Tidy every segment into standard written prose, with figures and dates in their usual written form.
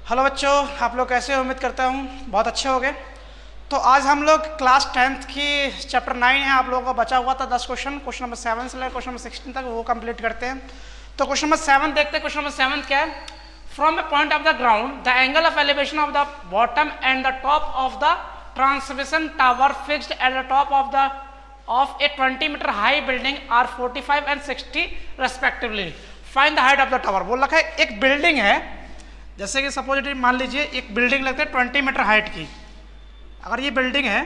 Hello बच्चों, आप लोग कैसे हो? उम्मीद करता हूँ बहुत अच्छे होंगे। तो आज हम लोग क्लास 10th की चैप्टर 9 है, आप लोगों को बचा हुआ था 10 क्वेश्चन नंबर 7 से लेकर क्वेश्चन नंबर 16 तक, वो कंप्लीट करते हैं। तो क्वेश्चन नंबर 7 देखते हैं। क्वेश्चन नंबर 7 क्या है? From a point of the ground the angle of elevation of the bottom and the top of the transmission tower fixed at the top of a 20 metre high building are 45 and 60 respectively. Find the height of the tower. बोल रखा है एक building है, जैसे कि suppose मान लीजिए एक बिल्डिंग लगते हैं 20 मीटर हाइट की। अगर ये बिल्डिंग है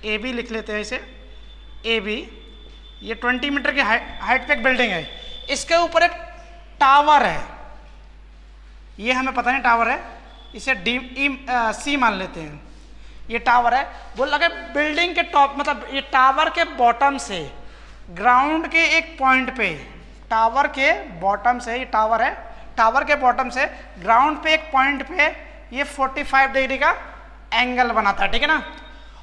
ए बी, लिख लेते हैं इसे ए बी, ये 20 मीटर की हाइट पे एक बिल्डिंग है, इसके ऊपर एक टावर है, ये हमें पता नहीं टावर है, इसे सी मान लेते हैं, ये टावर है। बोल लगे बिल्डिंग के टॉप, मतलब ये टावर के बॉटम से ग्राउंड के एक पॉइंट पे, टावर के बॉटम से, ये टावर है, टावर के बॉटम से ग्राउंड पे एक पॉइंट पे ये 45 डिग्री का एंगल बनाता है, ठीक है ना।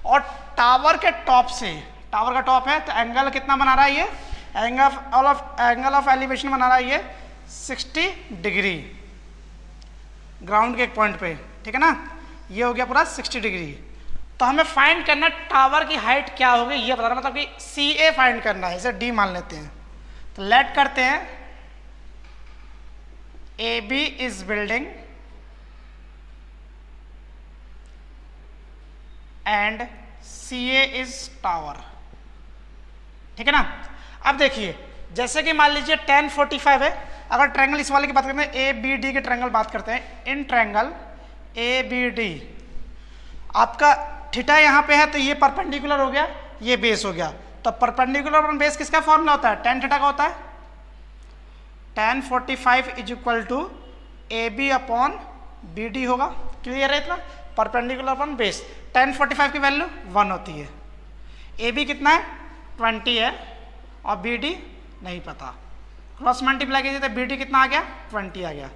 और टावर के टॉप से, टावर का टॉप है तो एंगल कितना बना रहा है ये? एंगल ऑफ एलिवेशन बना रहा है ये 60 डिग्री ग्राउंड के एक पॉइंट पे, ठीक है ना। ये हो गया पूरा 60 डिग्री। तो हमें फाइंड करना टावर की हाइट क्या होगी ये बताना, मतलब कि सी ए फाइंड करना है, इसे डी मान लेते हैं। तो लेट करते हैं AB is building and CA is tower, ठीक है ना। अब देखिए जैसे कि मान लीजिए 1045 है, अगर ट्रायंगल इस वाले की बात करते हैं, ABD के ट्रायंगल बात करते हैं, इन ट्रायंगल ABD आपका थीटा यहाँ पे है तो ये परपेंडिकुलर हो गया, ये बेस हो गया। तो परपेंडिकुलर अपॉन बेस किसका फॉर्मूला होता है? tan थीटा का होता है। tan 45 is equal to A B upon B D होगा। क्लियर है इतना? Perpendicular upon base. tan 45 की वैल्यू 1 होती है, ए बी कितना है 20 है और बी डी नहीं पता, क्रॉस मल्टीप्लाई कीजिए तो बी डी कितना आ गया 20 आ गया।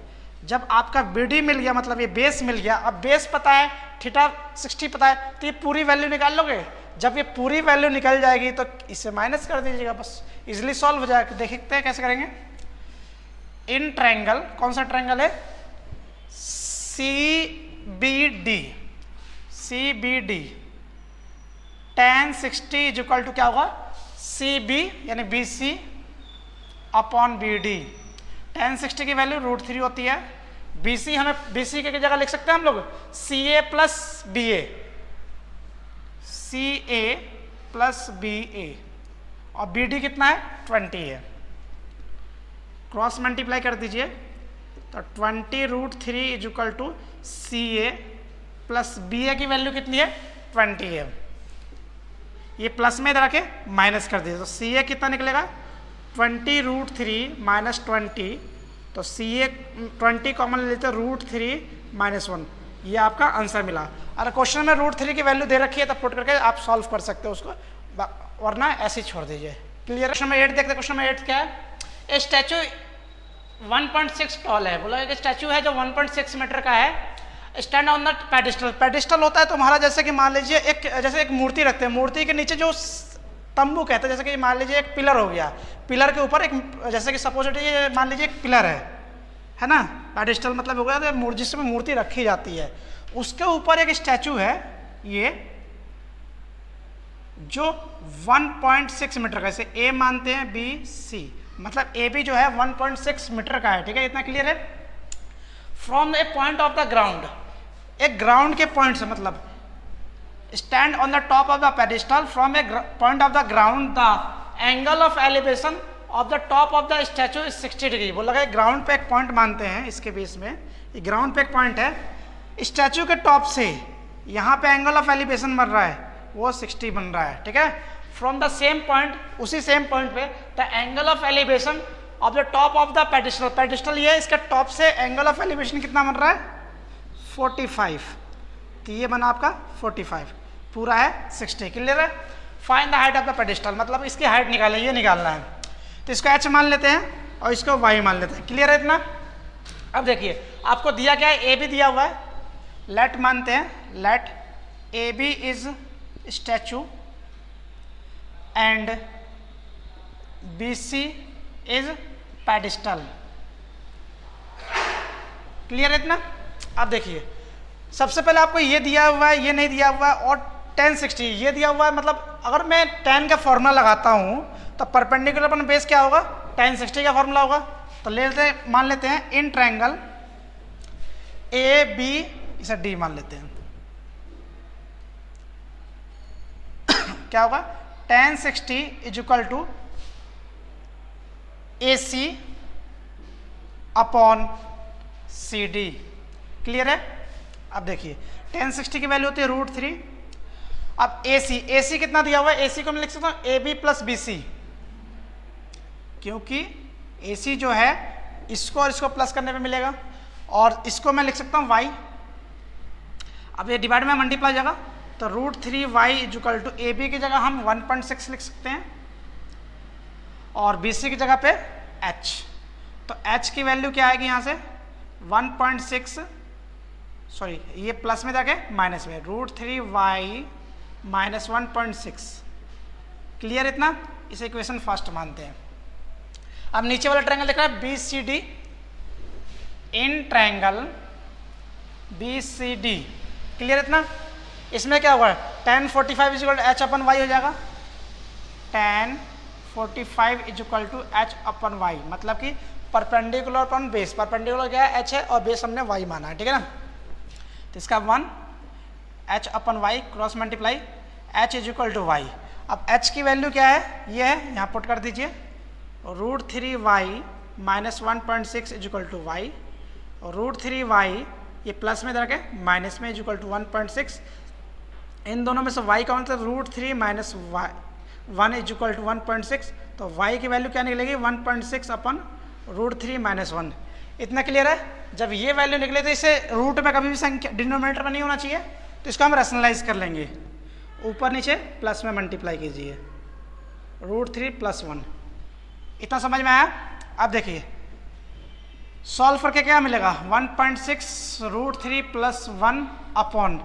जब आपका बी डी मिल गया मतलब ये बेस मिल गया, अब बेस पता है, थीटा 60 पता है, तो ये पूरी वैल्यू निकाल लोगे। जब ये पूरी वैल्यू निकल जाएगी तो इसे माइनस कर दीजिएगा, बस इजिली सॉल्व हो जाएगा। देखते हैं कैसे करेंगे। इन ट्रायंगल, कौन सा ट्रायंगल है? C B D tan 60 is equal to क्या होगा? सी बी यानी B C upon B D. tan 60 की वैल्यू √3 होती है। बी सी हमें बी सी की जगह लिख सकते हैं हम लोग सी A plus B A, C A plus B ए, और बी डी कितना है 20 है। क्रॉस मल्टीप्लाई कर दीजिए तो 20√3 is equal to C A plus B A की वैल्यू कितनी है 20 है। ये प्लस में इधर आके माइनस कर दीजिए तो सी ए कितना निकलेगा 20√3 माइनस 20, तो सी ए 20 कॉमन ले लेते √3 माइनस 1, ये आपका आंसर मिला। अगर क्वेश्चन में √3 की वैल्यू दे रखी है तो पुट करके आप सॉल्व कर सकते हो उसको, वरना ऐसे ही छोड़ दीजिए। क्लियर? क्वेश्चन नंबर 8 देखते हैं। क्वेश्चन नंबर 8 क्या है? ए स्टैचू 1.6 टॉल है। बोला एक स्टैचू है जो 1.6 मीटर का है, stand on the pedestal. Pedestal होता है तुम्हारा, जैसे कि मान लीजिए जैसे एक मूर्ति रखते हैं, मूर्ति के नीचे जो तंबू कहते हैं, जैसे कि मान लीजिए एक पिलर हो गया, पिलर के ऊपर एक, जैसे कि सपोज ये मान लीजिए एक पिलर है ना, पेडिस्टल मतलब हो गया तो जिसमें मूर्ति रखी जाती है, उसके ऊपर एक स्टैचू है ये जो 1.6 मीटर का, जैसे ए मानते हैं बी सी, मतलब ए बी जो है 1.6 मीटर का है, ठीक है, इतना क्लियर है। From a point of the ground, एक ग्राउंड के पॉइंट से, मतलब stand on the top of the pedestal from a point of the ground, the angle of elevation of the top of the statue is 60 degree. बोला गया ground पे एक point मानते हैं, इसके बेस में ये ग्राउंड पे एक पॉइंट है, स्टैचू के टॉप से यहाँ पे एंगल ऑफ एलिवेशन बन रहा है वो 60 बन रहा है, ठीक है। फ्रॉम द सेम पॉइंट, उसी सेम पॉइंट पे the angle of elevation of the top of the pedestal, pedestal ये इसके टॉप से एंगल ऑफ एलिवेशन कितना बन रहा है 45, तो ये बना आपका 45, पूरा है 60। क्लियर है? Find the height of the pedestal, मतलब इसकी हाइट निकालें, ये निकालना है, तो इसको h मान लेते हैं और इसको y मान लेते हैं। क्लियर है इतना? अब देखिए आपको दिया क्या है, ए बी दिया हुआ है, लेट मानते हैं, let A B is statue and B C is pedestal. Clear है इतना? अब देखिए, सबसे पहले आपको ये दिया हुआ है, ये नहीं दिया हुआ है, और tan 60 ये दिया हुआ है। मतलब अगर मैं tan का फॉर्मूला लगाता हूँ तो परपेंडिकुलर अपन बेस क्या होगा, tan 60 का फॉर्मूला होगा। तो मान लेते हैं इन ट्रायंगल ए बी, इसे डी मान लेते हैं। क्या होगा, tan 60 is equal to A C upon C D. Clear है। अब देखिए tan 60 की वैल्यू होती है √3। अब ए सी कितना दिया हुआ है, ए सी को मैं लिख सकता हूँ A B plus B C, क्योंकि ए सी जो है इसको और इसको प्लस करने पे मिलेगा, और इसको मैं लिख सकता हूँ y। अब ये डिवाइड में मल्टीप्लाई जाएगा, तो √3y is equal to A B की जगह हम 1.6 लिख सकते हैं, और बी सी की जगह पे h। तो h की वैल्यू क्या आएगी यहाँ से 1.6, सॉरी ये प्लस में जाके माइनस में, √3y माइनस 1.6। क्लियर इतना, इसे इक्वेशन फर्स्ट मानते हैं। अब नीचे वाला ट्रायंगल दिख रहा है B C D, in triangle B C D. Clear इतना, इसमें क्या होगा, tan 45 is equal to h upon y हो जाएगा, tan 45 is equal to h upon y, मतलब कि परपेंडिकुलर अपन बेस, परपेंडिकुलर क्या है h है और बेस हमने y माना है, ठीक है ना। तो इसका 1 h upon y cross multiply h is equal to y। अब h की वैल्यू क्या है, ये है, यहाँ पुट कर दीजिए, √3y minus 1.6 is equal to y, और √3y ये प्लस में जाके माइनस में इज इक्वल टू 1.6। इन दोनों में से y का मतलब √3 माइनस 1 इज इक्वल टू 1.6, तो y की वैल्यू क्या निकलेगी 1.6 अपन √3 माइनस 1। इतना क्लियर है। जब ये वैल्यू निकले तो इसे रूट में कभी भी संख्या डिनोमिनेटर में नहीं होना चाहिए, तो इसको हम रैशनलाइज कर लेंगे, ऊपर नीचे प्लस में मल्टीप्लाई कीजिए, √3 प्लस 1। इतना समझ में आया। अब देखिए सॉल्व करके क्या मिलेगा, 1.6 √3 प्लस 1 अपॉन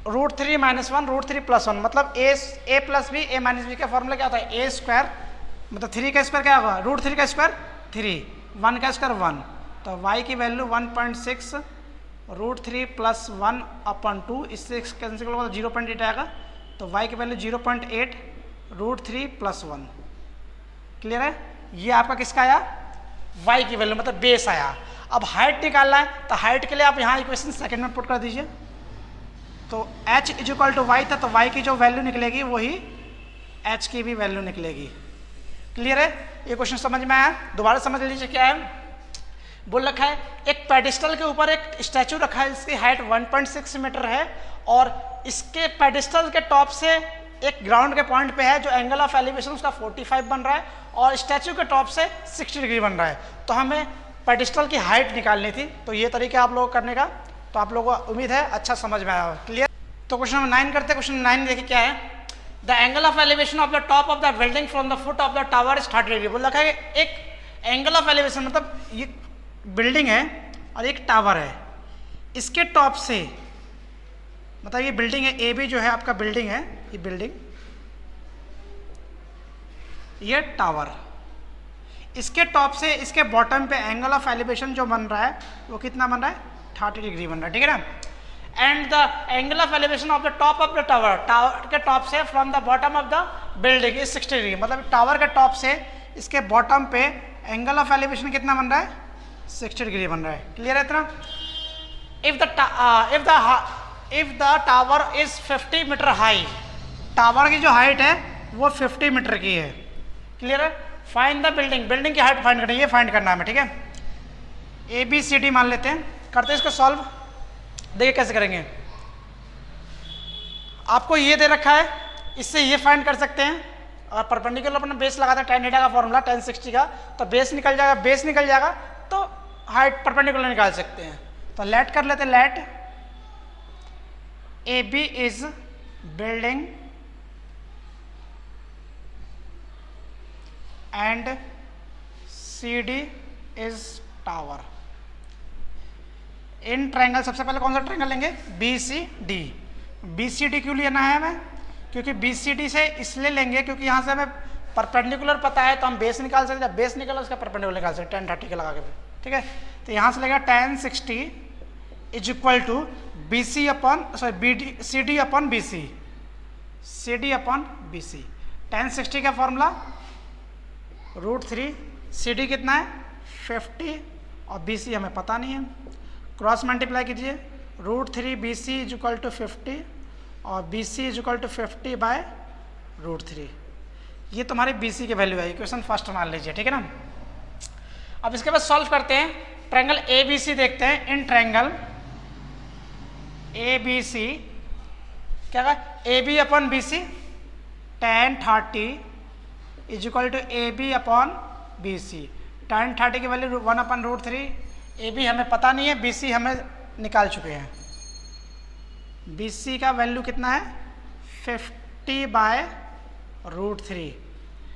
√3 माइनस 1 √3 प्लस 1, मतलब a plus B, a minus B का फॉर्मूला क्या होता है, a स्क्वायर, मतलब 3 का स्क्वायर क्या होगा, √3 का स्क्वायर 3, 1 का स्क्वायर 1। तो y की वैल्यू 1.6 √3 प्लस 1 अपॉन 2, इससे कैंसिल होगा तो 0.8 आएगा, तो y की वैल्यू 0.8 √3 प्लस 1। क्लियर है। ये आपका किसका आया, y की वैल्यू, मतलब बेस आया। अब हाइट निकालना है, तो हाइट के लिए आप यहाँ इक्वेशन सेकंड में पुट कर दीजिए। तो h is equal to y था, तो y की जो वैल्यू निकलेगी वही h की भी वैल्यू निकलेगी। क्लियर है। ये क्वेश्चन समझ में आया। दोबारा समझ लीजिए क्या है, बोल रखा है एक पेडिस्टल के ऊपर एक स्टैचू रखा है, इसकी हाइट 1.6 मीटर है, और इसके पेडिस्टल के टॉप से एक ग्राउंड के पॉइंट पे है जो एंगल ऑफ एलिवेशन उसका 45 बन रहा है, और स्टैचू के टॉप से 60 डिग्री बन रहा है। तो हमें पेडिस्टल की हाइट निकालनी थी, तो ये तरीका आप लोगों को करने का, तो आप लोगों को उम्मीद है अच्छा समझ में आया हो। क्लियर। तो क्वेश्चन नंबर 9 करते हैं। क्वेश्चन 9 देखिए क्या है, the angle of elevation of the top of the building from the foot of the tower is 30 degree. बोल रखा है एक एंगल ऑफ एलिवेशन, मतलब ये बिल्डिंग है और एक टावर है, इसके टॉप से, मतलब ये बिल्डिंग है, ए बी जो है आपका बिल्डिंग है, ये बिल्डिंग, ये टावर, इसके टॉप से इसके बॉटम पे एंगल ऑफ एलिवेशन जो बन रहा है वो कितना बन रहा है, 30 डिग्री बन रहा है, ठीक है ना। And the angle of elevation of the top of the tower, tower के टॉप से from the bottom of the building is 60 degree, मतलब टावर के टॉप से इसके बॉटम पे एंगल ऑफ एलिवेशन कितना बन रहा है, 60 डिग्री बन रहा है। क्लियर है इतना। If the tower is 50 metre high, tower की जो हाइट है वो 50 मीटर की है। क्लियर है। फाइंड द बिल्डिंग, बिल्डिंग की हाइट फाइंड करनी है, ये फाइंड करना है हमें, ठीक है। ए बी सी डी मान लेते हैं, करते हैं इसको सॉल्व। देखिए कैसे करेंगे, आपको ये दे रखा है, इससे ये फाइंड कर सकते हैं, और परपेंडिकुलर अपना बेस लगाते हैं tan थीटा का फॉर्मूला tan 60 का, तो बेस निकल जाएगा, बेस निकल जाएगा तो हाइट परपेंडिकुलर निकाल सकते हैं। तो लेट कर लेते हैं, let A B is building and C D is tower. In triangle, सबसे पहले कौन सा ट्रायंगल लेंगे, B C D. B C D क्यों लेना है हमें, क्योंकि बी सी डी से इसलिए लेंगे क्योंकि यहाँ से हमें परपेंडिकुलर पता है, तो हम बेस निकाल सकते हैं, बेस निकाला उसका परपेंडिकुलर निकाल सकते हैं tan 30 के लगा के, ठीक है। तो यहाँ से लगेगा tan 60 is equal to B C upon C D upon B C, C D upon B C. 1060 का फॉर्मूला √3, सी डी कितना है 50 और बी सी हमें पता नहीं है, क्रॉस मल्टीप्लाई कीजिए √3 B C is equal to 50 और B C is equal to 50 by √3। ये तुम्हारी बी सी की वैल्यू है, इक्वेशन फर्स्ट मान लीजिए, ठीक है ना। अब इसके बाद सॉल्व करते हैं, ट्रायंगल ए बी सी देखते हैं। In triangle A B C क्या कहा, A B upon B C tan 30 is equal to A B upon B C. tan 30 की वैल्यू 1/√3, ए बी हमें पता नहीं है, बी सी हमें निकाल चुके हैं। बी सी का वैल्यू कितना है 50 बाय √3।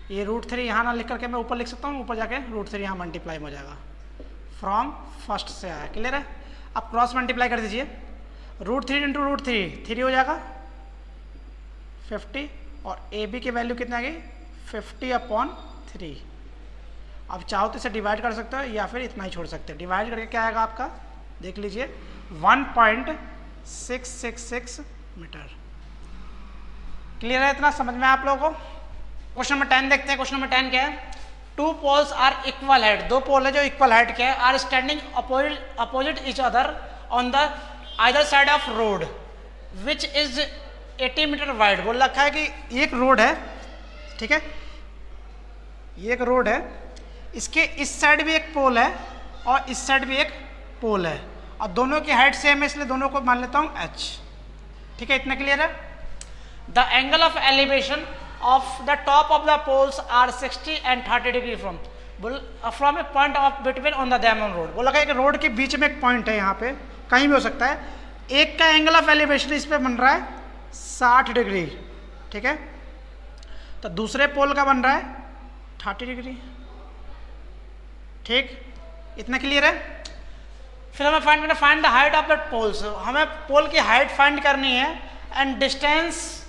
ये √3 यहाँ ना लिख करके मैं ऊपर लिख सकता हूँ, ऊपर जाके √3 यहाँ मल्टीप्लाई हो जाएगा, फ्रॉम फर्स्ट से आया, क्लियर है। अब क्रॉस मल्टीप्लाई कर दीजिए, √3 इंटू √3 3 हो जाएगा 50 और ए बी की वैल्यू कितना आ गई 50/3। अब चाहो तो इसे डिवाइड कर सकते हो या फिर इतना ही छोड़ सकते हो। डिवाइड करके क्या आएगा आपका, देख लीजिए 1.666 मीटर। क्लियर है, इतना समझ में आप लोगों को। क्वेश्चन नंबर 10 देखते हैं। क्वेश्चन नंबर 10 क्या है, two poles are equal height, दो पोल है जो इक्वल हाइट के हैं, are standing opposite each other on the either side of road which is 80 metre wide. बोल रखा है कि एक रोड है, ठीक है, ये एक रोड है, इसके इस साइड भी एक पोल है और इस साइड भी एक पोल है और दोनों की हाइट सेम है, इसलिए दोनों को मान लेता हूँ h, ठीक है, इतना क्लियर है। The angle of elevation of the top of the poles are 60 and 30 degree from a point of between on the diamond road. बोला है कि रोड के बीच में एक पॉइंट है, यहाँ पे कहीं भी हो सकता है। एक का एंगल ऑफ एलिवेशन इस पे बन रहा है 60 डिग्री, ठीक है, तो दूसरे पोल का बन रहा है 30 डिग्री, ठीक, इतना क्लियर है। फिर हमें फाइंड करना, find the height of the poles, हमें पोल की हाइट फाइंड करनी है and distance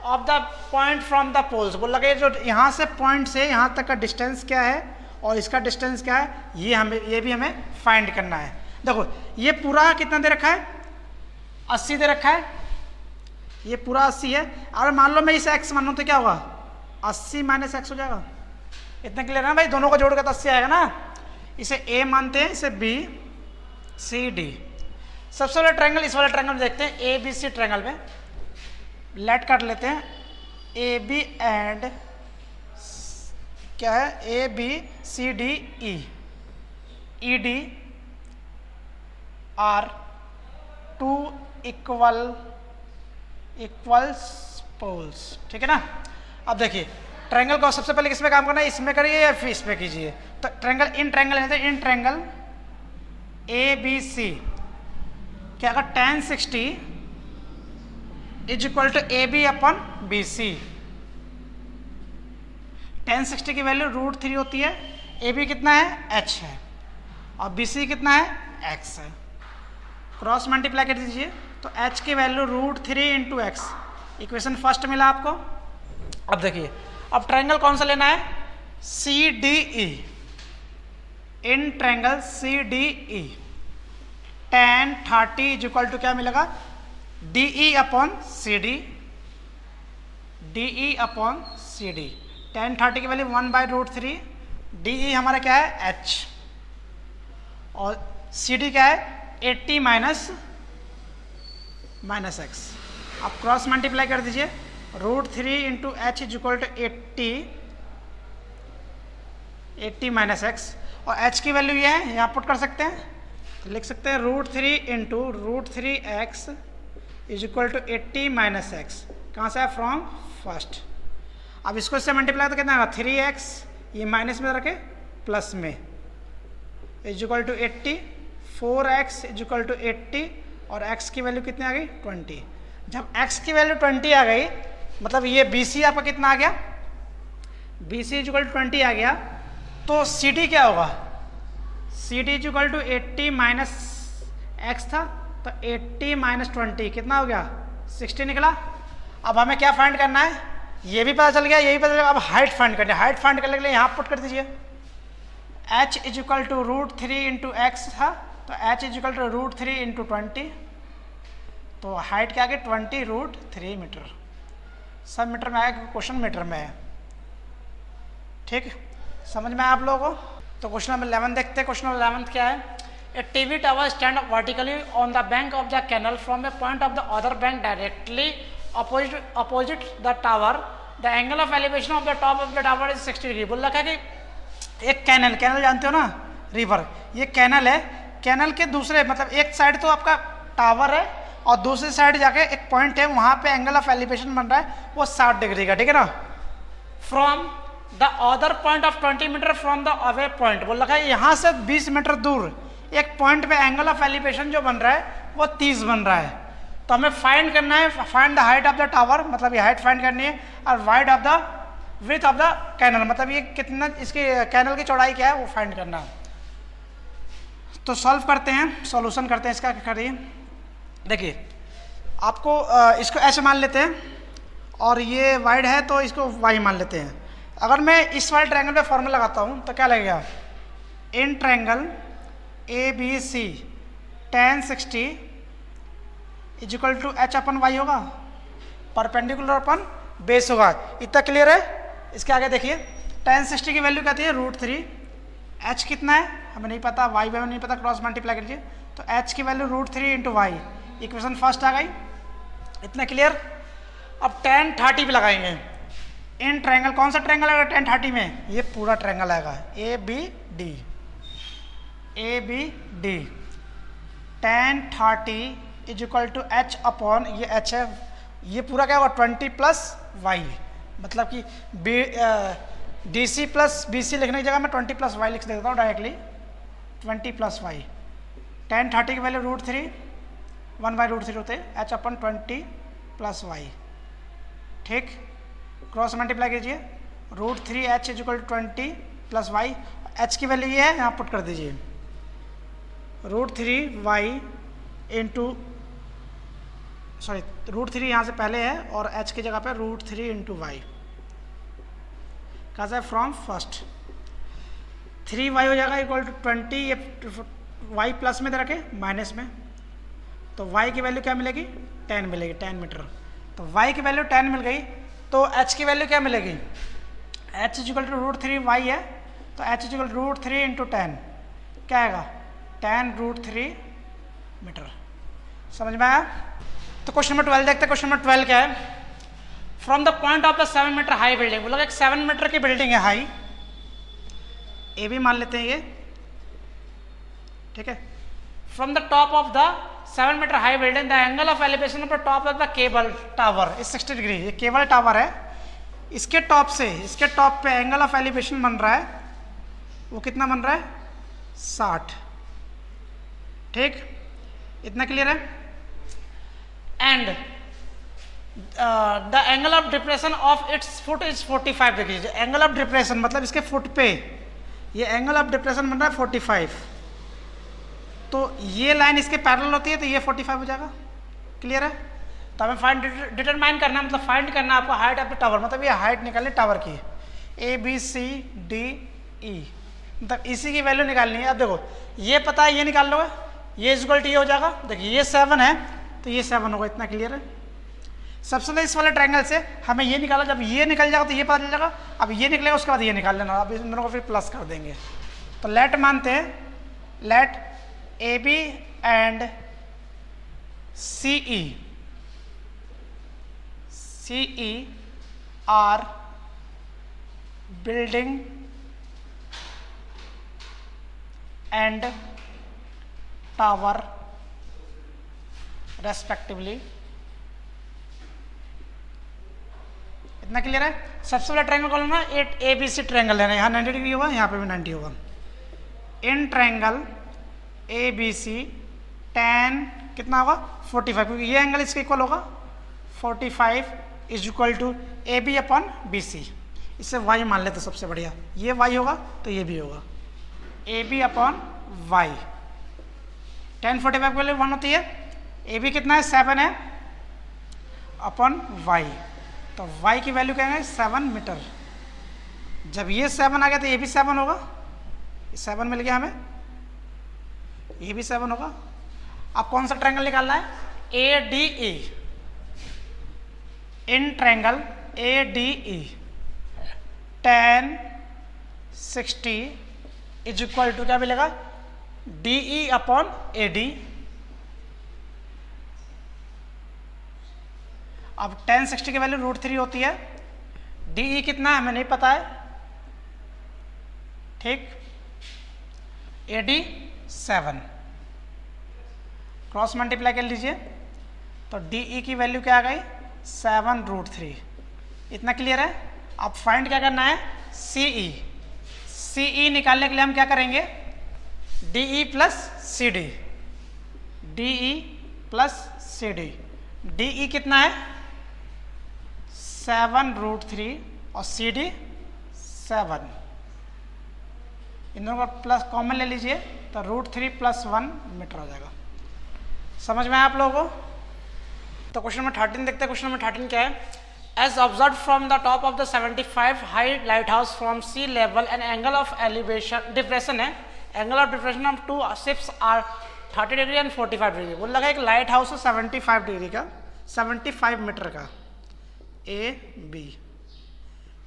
of the point from the poles. बोल लगे जो यहाँ से पॉइंट से यहाँ तक का डिस्टेंस क्या है और इसका डिस्टेंस क्या है, ये भी हमें फाइंड करना है। देखो ये पूरा कितना दे रखा है 80 दे रखा है, ये पूरा 80 है। अगर मान लो मैं इसे x मानूं तो क्या होगा 80 - x हो जाएगा, इतना क्लियर है ना भाई। दोनों को जोड़ कर तो 80 आएगा ना। इसे a मानते हैं, इसे b c d। सबसे पहले ट्रायंगल, इस वाले ट्रायंगल में देखते हैं, ए बी सी ट्रायंगल में लेट कर लेते हैं ए बी एंड क्या है A B C D E D are two equals poles, ठीक है ना। अब देखिए ट्रायंगल को सबसे पहले किसमें काम करना है, इसमें करिए या फिर इसमें कीजिए। तो triangle in triangle A B C क्या अगर tan 60 is equal to A B upon B C. tan 60 की वैल्यू √3 होती है, ए बी कितना है h है और बी सी कितना है x है। क्रॉस मल्टीप्लाई कर दीजिए तो h की value √3 into x, equation first मिला आपको। अब देखिए अब ट्रायंगल कौन सा लेना है, C D E. In triangle C D E tan 30 is equal to क्या मिलेगा D E upon C D, D E upon C D. tan 30 की वैल्यू 1/√3, डी ई हमारा क्या है h और सी डी क्या है 80 माइनस एक्स। आप क्रॉस मल्टीप्लाई कर दीजिए √3 into H is equal to 80 minus X और h की वैल्यू ये है, यहाँ पुट कर सकते हैं तो लिख सकते हैं √3 into √3x is equal to 80 minus X. कहाँ से है, फ्रॉम फर्स्ट। अब इसको इससे मल्टीप्लाई तो कितना है 3x, ये माइनस में रखे प्लस में, is equal to 80, 4x is equal to 80 और x की वैल्यू कितनी आ गई 20। जब x की वैल्यू 20 आ गई मतलब ये BC आपका कितना आ गया, BC इज इक्वल टू 20 आ गया, तो CD क्या होगा, CD is equal to 80 minus X था तो 80 माइनस 20 कितना हो गया 60 निकला। अब हमें क्या फाइंड करना है, ये भी पता चल गया, ये भी पता चल गया। अब हाइट फाइंड करनी है, हाइट फाइंड करने के लिए यहाँ पुट कर दीजिए h is equal to √3 into X था तो h is equal to √3 into 20, तो हाइट क्या आ गई 20√3 मीटर। सब मीटर में आया क्योंकि क्वेश्चन मीटर में है। ठीक, समझ में आया आप लोगों को? तो क्वेश्चन नंबर 11 देखते हैं। क्वेश्चन नंबर 11 क्या है? A TV tower stand vertically on the bank of the canal from a point of the other bank directly opposite the tower, the angle of elevation of the top of the tower is 60 degree. बोल रखा है कि एक canal, canal जानते हो ना, river, ये canal है। कैनल के दूसरे मतलब एक साइड तो आपका टावर है और दूसरी साइड जाके एक पॉइंट है, वहाँ पे एंगल ऑफ एलिवेशन बन रहा है वो 60 डिग्री का। ठीक है ना? From the other point of 20 metre from the away point. बोल रखा है यहाँ से 20 मीटर दूर एक पॉइंट पे एंगल ऑफ एलिवेशन जो बन रहा है वो 30 बन रहा है। तो हमें फाइंड करना है, find the height of the tower, मतलब ये हाइट फाइंड करनी है, और wide of the width of the canal, मतलब ये कितना, इसकी कैनल की चौड़ाई क्या है वो फाइंड करना है। तो सॉल्व करते हैं, सॉल्यूशन करते हैं इसका। करिए, देखिए आपको इसको ऐसे मान लेते हैं और ये वाइड है तो इसको वाई मान लेते हैं। अगर मैं इस वाले ट्रायंगल पे फॉर्मूला लगाता हूँ तो क्या लगेगा? In triangle ABC tan 60 is equal to h upon Y होगा, परपेंडिकुलर अपन बेस होगा। इतना क्लियर है? इसके आगे देखिए, tan 60 की वैल्यू कहती है √3, h कितना है हमें नहीं पता, y हमें नहीं पता, क्रॉस मल्टीप्लाई कीजिए तो h की value √3 into y, equation first आ गई। इतना क्लियर? अब tan 30 पे लगाएंगे। इन ट्रायंगल, कौन सा ट्रायंगल आएगा tan 30 में? ये पूरा ट्रायंगल आएगा ABD, ABD। tan 30 is equal to h upon, ये h है, ये पूरा क्या होगा 20 प्लस वाई, मतलब कि DC प्लस BC लिखने की जगह मैं 20 प्लस वाई लिख देता हूँ डायरेक्टली, 20 प्लस वाई। tan 30 की वैल्यू √3, 1/√3 होते हैं, h अपन 20 प्लस वाई। ठीक, क्रॉस मल्टीप्लाई कीजिए, √3h is equal to 20 plus Y, h की वैल्यू ये है, यहाँ पुट कर दीजिए, √3y इंटू, सॉरी √3 यहाँ से पहले है और h की जगह पे √3 इंटू वाई। कहा जाए फ्रॉम फर्स्ट 3y हो जाएगा इक्वल टू 20, ये y प्लस में दे रखे माइनस में, तो y की वैल्यू क्या मिलेगी? 10 मिलेगी, 10 मीटर। तो y की वैल्यू 10 मिल गई, तो h की वैल्यू क्या मिलेगी? h is equal to √3y है, तो h is equal to √3 into 10 क्या आएगा? 10√3 मीटर। समझ में आया? तो क्वेश्चन नंबर 12 देखते हैं। क्वेश्चन नंबर 12 क्या है? From the point of the 7 metre high building, बोला एक 7 मीटर की बिल्डिंग है हाई, ए भी मान लेते हैं ये, ठीक है। From the top of the 7 metre high building, the angle of elevation of the top of the cable tower is 60 degree. ये केबल टावर है, इसके टॉप से इसके टॉप पे एंगल ऑफ एलिवेशन बन रहा है, वो कितना बन रहा है? 60। ठीक, इतना क्लियर है? And the angle of depression of its foot is 45 degree. Angle of depression मतलब इसके फुट पे ये एंगल ऑफ डिप्रेशन बन रहा है 45, तो ये लाइन इसके पैरेलल होती है तो ये 45 हो जाएगा। क्लियर है? तो हमें फाइंड डिटरमाइन करना है, मतलब फाइंड करना है आपको हाइट ऑफ द टावर, मतलब ये हाइट निकालनी टावर की, ABCDE, मतलब इसी की वैल्यू निकालनी है। अब देखो ये पता है, ये निकाल लो, ये इक्वल टू ये हो जाएगा। देखिए ये 7 है तो ये 7 होगा। इतना क्लियर है? सबसे पहले इस वाले ट्रायंगल से हमें ये निकाला, जब ये निकल जाएगा तो ये पता चल जाएगा। अब ये निकलेगा उसके बाद ये निकाल लेना, अब इन दोनों को फिर प्लस कर देंगे। तो लेट मानते हैं, let AB and CE are building and tower respectively. इतना क्लियर है? सबसे पहले ट्रायंगल कॉल लेना, 8ABC ट्रायंगल लेना, यहाँ 90 डिग्री होगा, यहाँ पे भी 90 होगा। इन ट्रायंगल ABC tan कितना होगा? 45, क्योंकि ये एंगल इसके इक्वल होगा। 45 is equal to AB upon BC। इससे y मान लेते सबसे बढ़िया, ये y होगा तो ये भी होगा, AB अपॉन y। tan 45 की वैल्यू 1 होती है, AB कितना है? 7 है, अपॉन y, तो y की वैल्यू क्या है? 7 मीटर। जब ये 7 आ गया तो ये भी 7 होगा, 7 मिल गया हमें, ये भी 7 होगा। अब कौन सा ट्रायंगल निकालना है? ADE। In triangle ADE tan 60 is equal to क्या मिलेगा? DE upon AD। अब tan 60 की वैल्यू √3 होती है। DE कितना है हमें नहीं पता है, ठीक। AD 7, क्रॉस मल्टीप्लाई कर लीजिए तो DE की वैल्यू क्या आ गई? 7√3। इतना क्लियर है। अब फाइंड क्या करना है? CE। CE निकालने के लिए हम क्या करेंगे? DE plus CD। DE plus CD। DE कितना है? 7√3 और CD 7। इन दोनों का प्लस कॉमन ले लीजिए तो √3 + 1 मीटर हो जाएगा। समझ में आया आप लोगों को? तो क्वेश्चन नंबर 13 देखते हैं। क्वेश्चन नंबर 13 क्या है? As observed from the top of the 75 high lighthouse from sea level, an angle of elevation depression है, angle of depression of two ships are 30 degree and 45 degree. बोल लगा एक light house है 75 degree का, 75 metre का, AB।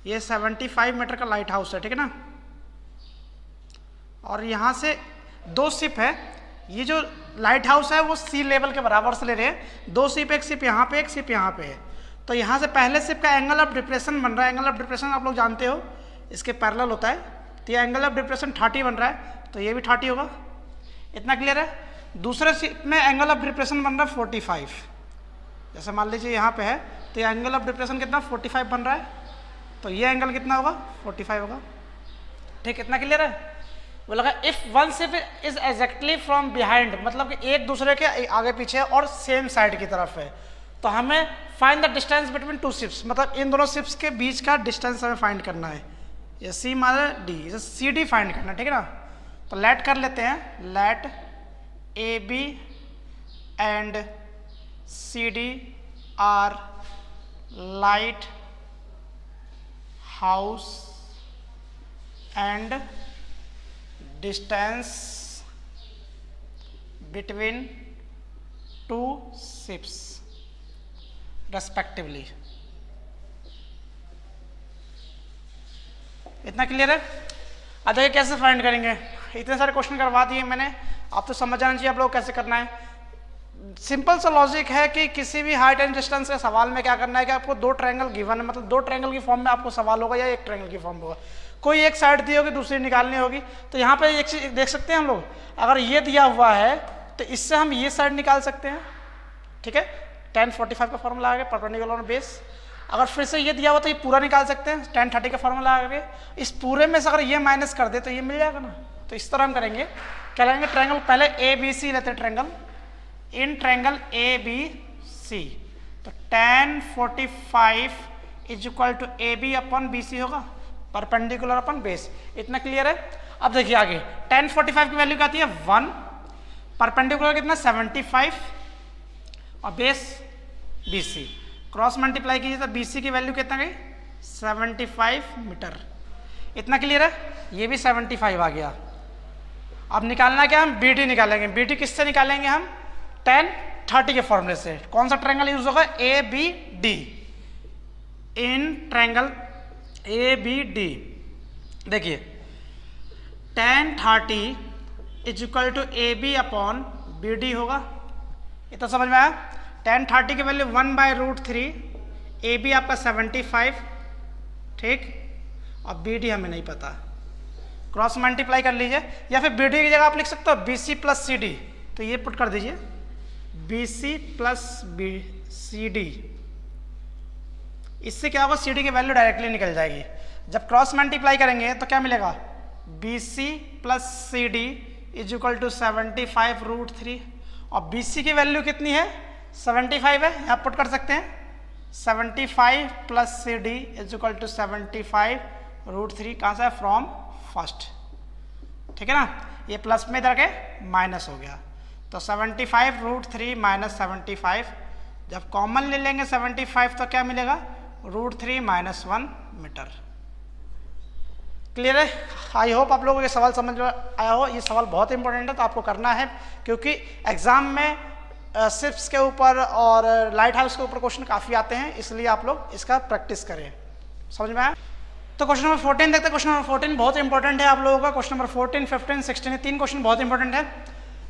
ये 75 metre का light house है, ठीक है ना। और यहाँ से 2 शिप है। ये जो लाइट हाउस है वो सी लेवल के बराबर से ले रहे हैं। 2 शिप, एक शिप यहाँ पे, एक शिप यहाँ पे है। तो यहाँ से पहले शिप का एंगल ऑफ डिप्रेशन बन रहा है। एंगल ऑफ डिप्रेशन आप लोग जानते हो, इसके पैरेलल होता है। तो ये एंगल ऑफ डिप्रेशन 30 बन रहा है, तो ये भी 30 होगा। इतना क्लियर है। दूसरे शिप में एंगल ऑफ डिप्रेशन बन रहा है 45। जैसे मान लीजिए यहाँ पे है तो ये एंगल ऑफ डिप्रेशन कितना? 45 बन रहा है। तो ये एंगल कितना होगा? 45 होगा, ठीक। इतना क्लियर है। वो लगा if one ship is exactly from behind, मतलब कि एक दूसरे के आगे पीछे और सेम साइड की तरफ है, तो हमें find the distance between 2 ships, मतलब इन दोनों शिप्स के बीच का डिस्टेंस हमें फाइंड करना है। ये C माना D, इसे CD फाइंड करना है, ठीक है ना। तो लेट कर लेते हैं, let AB and CD are lighthouse and distance between 2 ships respectively. इतना क्लियर है। अब देखिए कैसे फाइंड करेंगे। इतने सारे क्वेश्चन करवा दिए मैंने, आप तो समझ जाना चाहिए आप लोग कैसे करना है। सिंपल सा लॉजिक है कि किसी भी हाइट एंड डिस्टेंस के सवाल में क्या करना है कि आपको 2 ट्रायंगल गिवन है, मतलब 2 ट्रायंगल की फॉर्म में आपको सवाल होगा या 1 ट्रायंगल की फॉर्म होगा। कोई एक साइड दी होगी, दूसरी निकालनी होगी। तो यहाँ पे एक चीज देख सकते हैं हम लोग, अगर ये दिया हुआ है तो इससे हम ये साइड निकाल सकते हैं, ठीक है। tan 45 का फॉर्मूला आ गया, परपेंडिकुलर ऑन बेस। अगर फिर से ये दिया हुआ तो ये पूरा निकाल सकते हैं, tan 30 का फॉर्मूला आ गया। इस पूरे में से अगर ये माइनस कर दे तो ये मिल जाएगा ना। तो इस तरह हम करेंगे, क्या लेंगे? ट्रायंगल पहले ABC लेते हैं, ट्रायंगल इन ट्रायंगल ABC। तो tan 45 is equal to AB upon BC होगा, परपेंडिकुलर अपॉन बेस। इतना क्लियर है। अब देखिए आगे, tan 45 की वैल्यू क्या आती है? 1, परपेंडिकुलर कितना? 75 और बेस BC। क्रॉस मल्टीप्लाई कीजिए तो BC की वैल्यू कितना गई? 75 मीटर। इतना क्लियर है। ये भी 75 आ गया। अब निकालना क्या? हम BD निकालेंगे। BD किससे निकालेंगे हम? tan 30 के फॉर्मूले से। कौन सा ट्रायंगल यूज होगा? ABD। इन ट्रायंगल ABD देखिए, tan 30 is equal to AB upon BD होगा। इतना समझ में आया? tan 30 की वैल्यू 1/√3, AB आपका 75, ठीक, और BD हमें नहीं पता। क्रॉस मल्टीप्लाई कर लीजिए, या फिर BD की जगह आप लिख सकते हो BC प्लस CD। तो ये पुट कर दीजिए, BC प्लस CD। इससे क्या होगा? CD की वैल्यू डायरेक्टली निकल जाएगी। जब क्रॉस मल्टीप्लाई करेंगे तो क्या मिलेगा? BC plus CD is equal to 75√3। और BC की वैल्यू कितनी है? 75 है, यहाँ पुट कर सकते हैं। 75 plus CD is equal to 75√3। कहाँ से? फ्रॉम फर्स्ट, ठीक है ना। ये प्लस में इधर के माइनस हो गया, तो 75√3 माइनस 75। जब कॉमन ले लेंगे 75 तो क्या मिलेगा? √3 - 1 मीटर। क्लियर है? आई होप आप लोगों को ये सवाल समझ में आया हो। ये सवाल बहुत इंपॉर्टेंट है, तो आपको करना है, क्योंकि एग्जाम में शिप्स के ऊपर और लाइट हाउस के ऊपर क्वेश्चन काफ़ी आते हैं, इसलिए आप लोग इसका प्रैक्टिस करें। समझ में आया? तो क्वेश्चन नंबर 14 देखते हैं। क्वेश्चन नंबर 14 बहुत इंपॉर्टेंट है आप लोगों का। क्वेश्चन नंबर 14, 15, 16 ये 3 क्वेश्चन बहुत इंपॉर्टेंट है।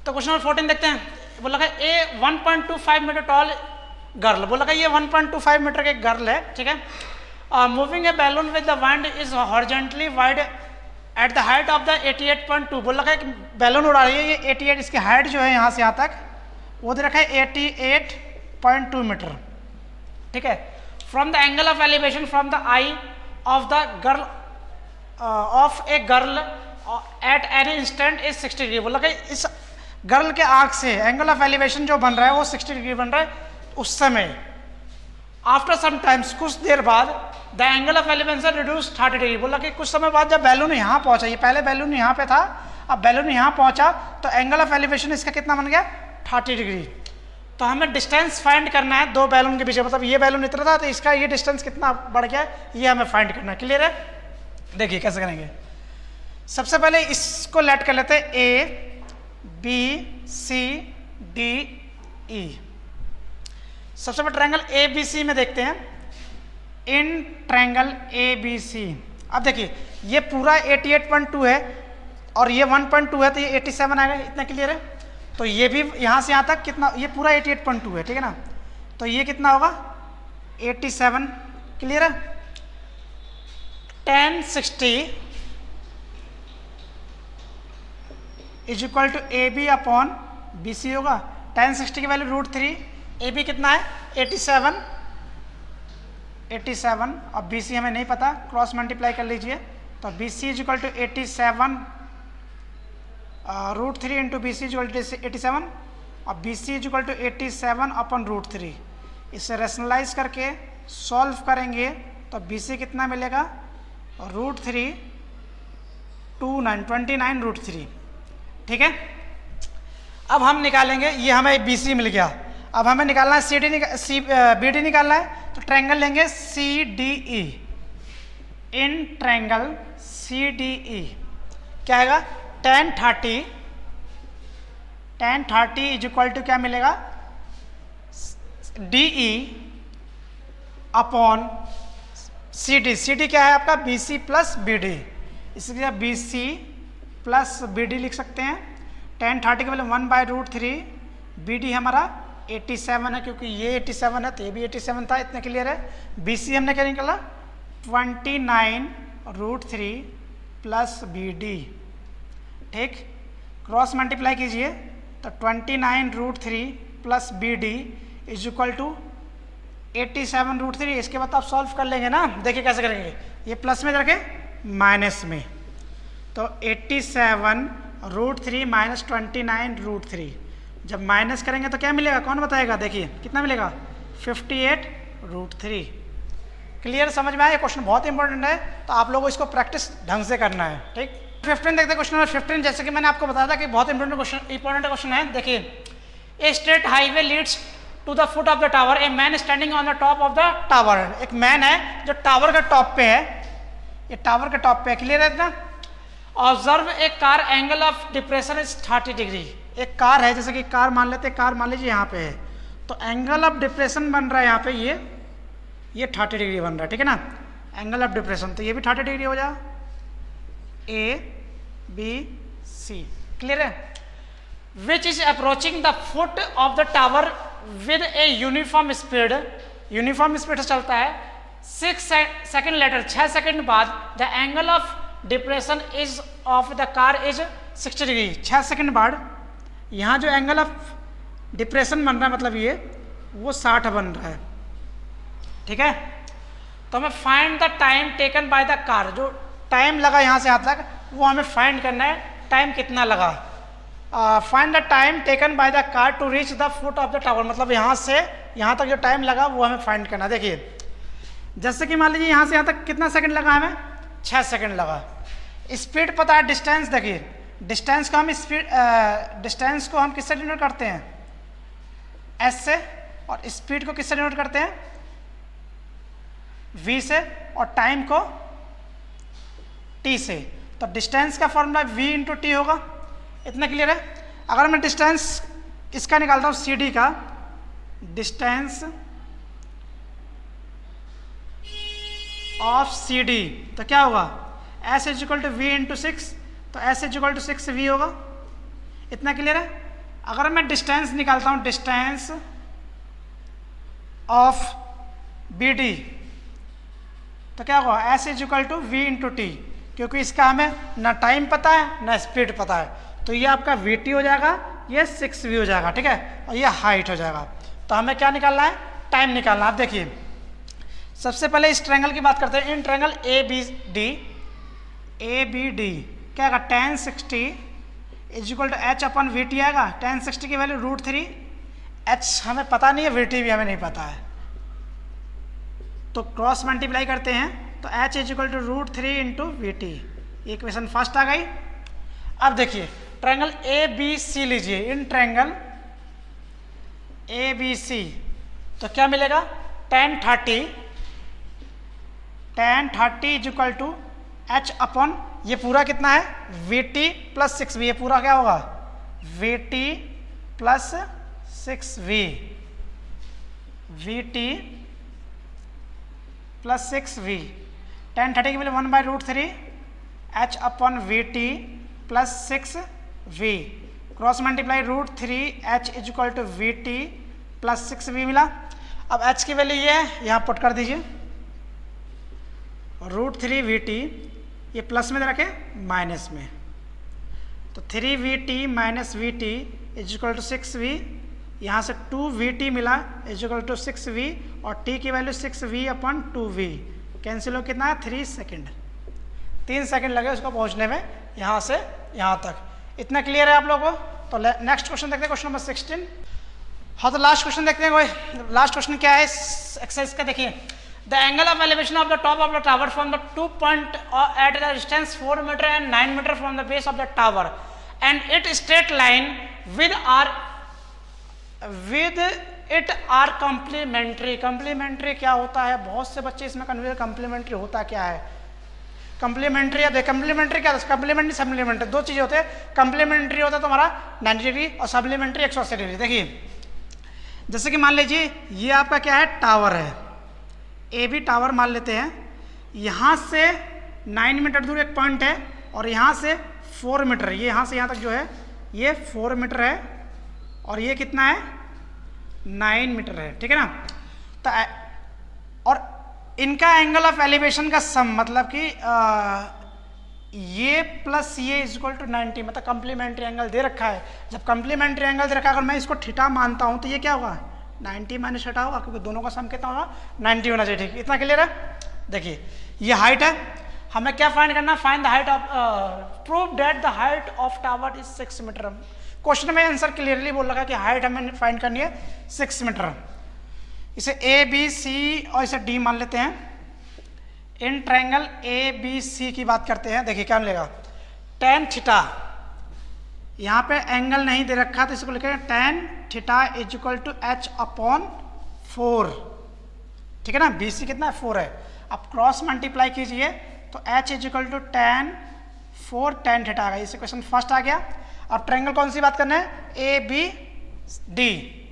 तो क्वेश्चन नंबर 14 देखते हैं। बोला है ए 1.25 मीटर टॉल गर्ल, बोला है ये 1.25 मीटर के गर्ल है, ठीक है। Moving A balloon with the wind is horizontally wide at the height of the 88.2, बोला है बैलून उड़ा रही है ये 88, इसकी हाइट जो है यहाँ से यहाँ तक वो दे रखा है 88.2 मीटर, ठीक है। From the angle of elevation from the I of the girl of a girl at any instant is 60 degree, बोला कि इस गर्ल के आंख से एंगल ऑफ एलिवेशन जो बन रहा है वो 60 डिग्री बन रहा है उस समय। आफ्टर सम टाइम्स, कुछ देर बाद, the angle of elevation reduce 30 degree, बोला कि कुछ समय बाद जब बैलून यहाँ पहुंचा, ये पहले बैलून यहाँ पे था, अब बैलून यहाँ पहुंचा तो एंगल ऑफ एलिवेशन इसका कितना बन गया 30 डिग्री। तो हमें डिस्टेंस फाइंड करना है दो बैलून के बीच, मतलब ये बैलून इतना था तो इसका ये डिस्टेंस कितना बढ़ गया ये हमें फाइंड करना है। क्लियर है? देखिए कैसे करेंगे। सबसे पहले इसको लेट कर लेते हैं ए बी सी डी ई। सबसे पहले ट्रायंगल ए बी सी में देखते हैं। इन ट्रायंगल ए बी सी, अब देखिए ये पूरा 88.2 है और ये 1.2 है तो ये 87 आएगा, इतना क्लियर है। तो ये भी यहाँ से यहाँ तक कितना, ये पूरा 88.2 है, ठीक है ना। तो ये कितना होगा 87, क्लियर है। 1060 is equal to A B upon B C होगा। 1060 की वैल्यू √3, ए बी कितना है 87 और बी सी हमें नहीं पता, क्रॉस मल्टीप्लाई कर लीजिए। तो B C is equal to 87 √3 into B C is equal to 87 और B C is equal to 87 upon √3। इसे रेशनलाइज करके सॉल्व करेंगे तो बी सी कितना मिलेगा √3 29 √3, ठीक है। अब हम निकालेंगे, ये हमें बी सी मिल गया। अब हमें निकालना है बी डी निकालना है, तो ट्रायंगल लेंगे C D E. In triangle C D E क्या आएगा 1030 इज इक्वल टू क्या मिलेगा D E upon C D. C D क्या है आपका B C plus B D, इसलिए B C plus B D लिख सकते हैं। 1030 के वैल्यू 1/√3, बी डी हमारा 87 है क्योंकि ये 87 है तो ये भी 87 था, इतना क्लियर है। बी सी हमने क्या निकाला 29√3 प्लस बी डी, ठीक। क्रॉस मल्टीप्लाई कीजिए तो 29√3 plus B D is equal to 87√3। इसके बाद आप सॉल्व कर लेंगे ना, देखिए कैसे करेंगे। ये प्लस में रखे माइनस में, तो 87√3 माइनस 29√3 जब माइनस करेंगे तो क्या मिलेगा, कौन बताएगा? देखिए कितना मिलेगा 58√3। क्लियर, समझ में आया? ये क्वेश्चन बहुत इंपॉर्टेंट है, तो आप लोगों को इसको प्रैक्टिस ढंग से करना है, ठीक। 15 देखते हैं। क्वेश्चन नंबर 15, जैसे कि मैंने आपको बताया था कि बहुत इंपॉर्टेंट क्वेश्चन है। देखिए, a straight highway leads to the foot of the tower, a man standing on the top of the tower. एक मैन है जो टावर के टॉप पे है, ये टावर के टॉप पे है, क्लियर है इतना। Observe a car, angle of depression is 30 degree. एक कार है, जैसे कि कार मान लेते हैं, कार मान लीजिए यहाँ पे है, तो एंगल ऑफ डिप्रेशन बन रहा है यहाँ पे ये 30 डिग्री बन रहा है, ठीक है ना। एंगल ऑफ डिप्रेशन, तो ये भी 30 डिग्री हो जाएगा, ए बी सी, क्लियर है। Which is approaching the foot of the tower with a uniform speed, uniform speed से चलता है 6 सेकेंड लेटर, 6 सेकेंड बाद the angle of depression is of the car is 60 degree. 6 second बाद यहाँ जो एंगल ऑफ डिप्रेशन बन रहा है, मतलब ये वो 60 बन रहा है, ठीक है। तो हमें find the time taken by the car, जो टाइम लगा यहाँ से यहाँ तक वो हमें फाइंड करना है, टाइम कितना लगा। Find the time taken by the car to reach the foot of the tower, मतलब यहाँ से यहाँ तक जो टाइम लगा वो हमें फाइंड करना। देखिए, जैसे कि मान लीजिए यहाँ से यहाँ तक कितना सेकंड लगा, हमें 6 सेकंड लगा। स्पीड पता है, डिस्टेंस देखिए, डिस्टेंस को हम डिस्टेंस को हम किससे डिनोट करते हैं, एस से, और स्पीड को किससे डिनोट करते हैं, v से, और टाइम को टी से। तो डिस्टेंस का फॉर्मूला v इंटू टी होगा। इतना क्लियर है। अगर मैं डिस्टेंस इसका निकालता हूँ सी डी का, डिस्टेंस ऑफ सी डी, तो क्या होगा S is equal to V into 6, तो S is equal to 6 V होगा। इतना क्लियर है। अगर मैं डिस्टेंस निकालता हूँ, डिस्टेंस ऑफ बी डी, तो क्या होगा S is equal to V into T, क्योंकि इसका हमें ना टाइम पता है ना स्पीड पता है, तो ये आपका वी टी हो जाएगा, ये 6 वी हो जाएगा, ठीक है, और ये हाइट हो जाएगा। तो हमें क्या निकालना है, टाइम निकालना है। आप देखिए सबसे पहले इस ट्रायंगल की बात करते हैं। In triangle A B D क्या आएगा, tan 60 is equal to H upon V T आएगा। tan 60 की वैल्यू √3, एच हमें पता नहीं है, वी टी भी हमें नहीं पता है, तो क्रॉस मल्टीप्लाई करते हैं, तो H is equal to √3 into V T. Equation first आ गई। अब देखिए ट्रायंगल ए बी सी लीजिए। इन ट्रायंगल ए बी सी तो क्या मिलेगा, tan 30 is equal to H upon, ये पूरा कितना है वी टी प्लस 6 वी, ये पूरा क्या होगा V T plus 6 V, V T plus 6 V. tan 30 की वैल्यू 1/√3 H upon V T plus 6 V, cross multiply √3 H is equal to V T plus 6 V मिला। अब एच की वैल्यू ये है, यहाँ पुट कर दीजिए, √3 वी टी, ये प्लस में रखे माइनस में, तो 3 V T minus V T is equal to 6 V, यहाँ से 2 वी टी मिला इज इक्वल टू 6 वी, और टी की वैल्यू 6 वी अपॉन 2 वी, कैंसिल हो कितना है 3 सेकेंड, 3 सेकेंड लगे उसको पहुँचने में यहाँ से यहाँ तक। इतना क्लियर है आप लोगों को। तो नेक्स्ट क्वेश्चन देखते हैं, क्वेश्चन नंबर 16। हाँ तो लास्ट क्वेश्चन देखते हैं। कोई लास्ट क्वेश्चन क्या है इस एक्सरसाइज का, देखिए the angle of elevation of the top of the tower from the 2 point at the distance 4 metre and 9 metre from the base of the tower and it straight line with it are complementary. Complementary क्या होता है, बहुत से बच्चे इसमें confuse, complementary होता क्या है। कम्प्लीमेंट्री या कम्प्लीमेंट्री क्या, कम्प्लीमेंट्री सप्लीमेंट्री दो चीज़ें होते हैं। कम्प्लीमेंट्री होता है तुम्हारा 90 डिग्री और सप्लीमेंट्री 180 डिग्री। देखिए जैसे कि मान लीजिए ये आपका क्या है टावर है, ए बी टावर मान लेते हैं, यहाँ से 9 मीटर दूर एक पॉइंट है और यहाँ से 4 मीटर, ये यहाँ से यहाँ तक जो है ये 4 मीटर है और ये कितना है 9 मीटर है, ठीक है ना। तो और इनका एंगल ऑफ एलिवेशन का सम मतलब कि ये प्लस ये इज इक्वल टू 90, मतलब कम्प्लीमेंट्री एंगल दे रखा है। जब कम्प्लीमेंट्री एंगल दे रखा है, अगर मैं इसको थीटा मानता हूँ तो ये क्या होगा 90 माइनस थीटा होगा, क्योंकि दोनों का सम कितना होगा 90 होना चाहिए, ठीक। इतना क्लियर है। देखिए ये हाइट है, हमें क्या फाइंड करना है, find the height of, prove that the height of tower is 6 metre. Question में आंसर क्लियरली बोल रखा है कि हाइट हमें फाइंड करनी है 6 मीटर। इसे ए बी सी और इसे डी मान लेते हैं। इन ट्रायंगल ए बी सी की बात करते हैं। देखिए क्या मिलेगा, tan थीटा, यहाँ पे एंगल नहीं दे रखा तो इसको लिखेंगे tan theta is equal to H upon 4, ठीक है ना। बी सी कितना है 4 है। अब क्रॉस मल्टीप्लाई कीजिए तो H is equal to tan 4 tan theta आ गया। इस इक्वेशन फर्स्ट आ गया। अब ट्रायंगल कौन सी बात करना है, A B D.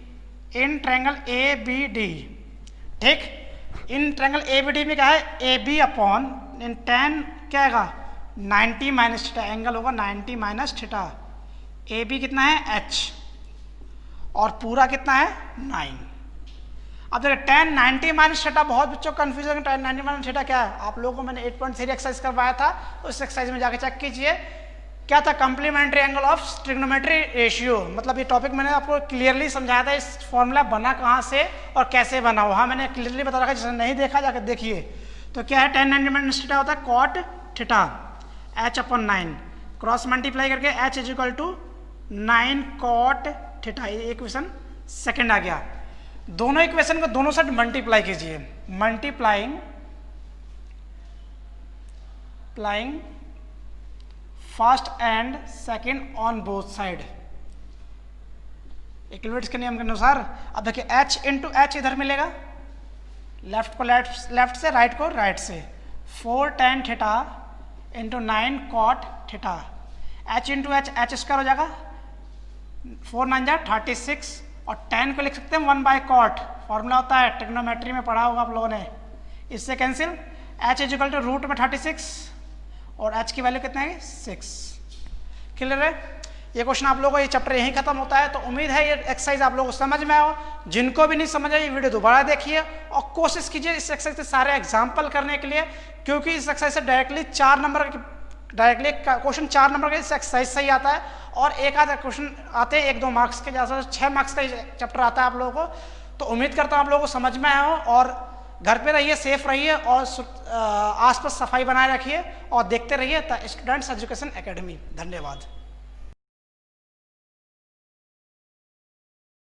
In triangle A B D, ठीक। In triangle A B D में क्या है, ए बी अपॉन इन tan क्या आएगा 90 माइनस थीटा, एंगल होगा 90 माइनस थीटा। ए बी कितना है h और पूरा कितना है 9। अब देखिए tan 90 माइनस थीटा, बहुत बच्चों को कन्फ्यूजन, tan 90 माइनस थीटा क्या है। आप लोगों को मैंने 8.3 एक्सरसाइज करवाया था, उस एक्सरसाइज में जाके चेक कीजिए क्या था, complementary angle of trigonometry ratio. मतलब ये टॉपिक मैंने आपको क्लियरली समझाया था, इस फॉर्मूला बना कहाँ से और कैसे बना, वहाँ मैंने क्लियरली बता रखा है, जिसने नहीं देखा जाकर देखिए। तो क्या है tan 90 माइनस थीटा होता है cot theta h upon 9, cross multiply करके h is equal to 9 cot theta. ये इक्वेशन सेकेंड आ गया। दोनों इक्वेशन को दोनों साइड मल्टीप्लाई कीजिए, multiplying first and second on both side equivalence के नियम के अनुसार। अब देखिए h इंटू एच इधर मिलेगा, लेफ्ट को लेफ्ट से, राइट को राइट से, 4 tan theta into 9 cot theta, h into H, H square हो जाएगा 4 9 जा 36 और tan को लिख सकते हैं 1 बाय कॉट, फॉर्मूला होता है ट्रिग्नोमेट्री में पढ़ा होगा आप लोगों ने, इससे कैंसिल h इजिकल टू रूट में 36 और h की वैल्यू कितना है 6। क्लियर है? ये क्वेश्चन आप लोगों को, ये चैप्टर यहीं खत्म होता है। तो उम्मीद है ये एक्सरसाइज आप लोगों को समझ में आओ। जिनको भी नहीं समझ आए ये वीडियो दोबारा देखिए और कोशिश कीजिए इस एक्सरसाइज के सारे एग्जाम्पल करने के लिए, क्योंकि इस एक्सरसाइज से डायरेक्टली 4 नंबर क्वेश्चन 4 नंबर का इस एक्सरसाइज से ही आता है और एक आधा क्वेश्चन आते हैं 1-2 मार्क्स के, जैसा 6 मार्क्स का चैप्टर आता है आप लोगों को। तो उम्मीद करता हूँ आप लोगों को समझ में आया हो और घर पे रहिए, सेफ रहिए और आसपास सफाई बनाए रखिए और देखते रहिए स्टूडेंट्स एजुकेशन एकेडमी। धन्यवाद।